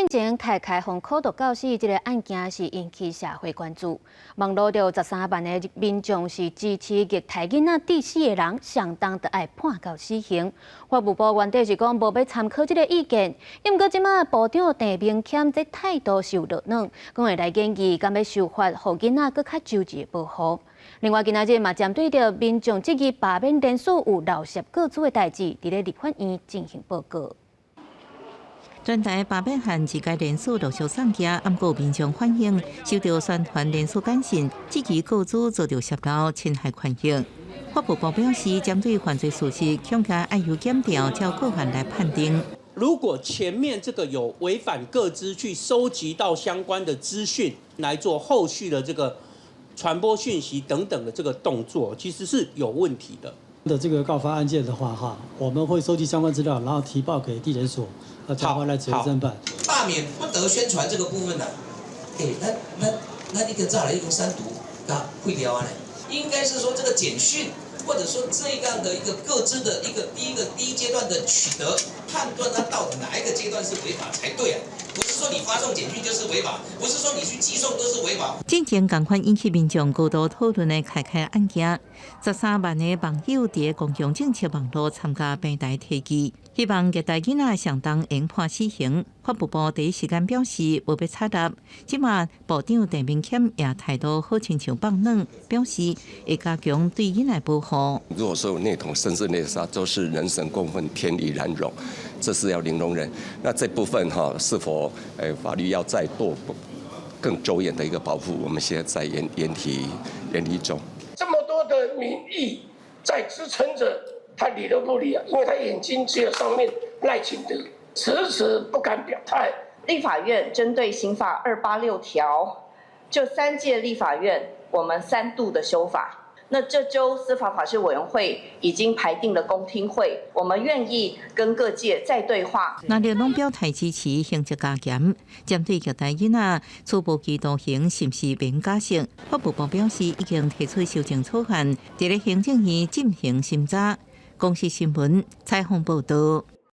进前开放苦毒教师这个案件是引起社会关注，网络有13万的民众是支持虐待囡仔致死的人，相当得爱判到死刑。法务部原底是讲无要参考这个意见，不过即马部长郑明谦这态度受热闹，讲会来建议敢要修法，互囡仔搁较周全的保护。另外，今仔日嘛针对着民众质疑罢免人数有漏涉各自的代志，伫咧立法院进行报告。 全台罢免案自该人数陆续上架，不过民众反映收到宣传人数简讯，质疑雇主遭到泄露侵害权益。法务部表示，针对犯罪事实，恐加爱有检调，照个案来判定。如果前面这个有违反个资去收集到相关的资讯，来做后续的这个传播讯息等等的这个动作，其实是有问题的。 的这个告发案件的话，我们会收集相关资料，然后提报给地检署，交还来指挥侦办。罢免不得宣传这个部分呢，那一个再来一个删除，会聊啊呢？应该是说这个简讯，或者说这样的一个各自的一个第一阶段的取得判断，它到底哪一个阶段是违法才对啊？ 不是说你发送简讯就是违法，不是说你去寄送都是违法。之前同款引起民众高度讨论的开案件，13万的网友伫公共政策网络参加平台提议，希望虐待囡仔相当应判死刑。法务部第一时间表示无要插入，即马部长郑明谦也态度好亲像放软，表示会加强对囡仔保护。如果说有内同、甚至内杀，都是人神共愤、天理难容。 这是要零容忍。那这部分是否法律要再做更周延的一个保护？我们现在在研提中。这么多的民意在支撑着他理都不理啊，因为他眼睛只有上面赖清德，迟迟不敢表态。立法院针对刑法286条，就3届立法院我们3度的修法。 那这周司法法制委员会已经排定了公听会，我们愿意跟各界再对话。那热拢表态支持刑责加严，针对虐待囡仔初步期徒刑是不是免加刑？法务部表示已经提出修正草案，伫咧行政院进行审查。公视新闻采访报道。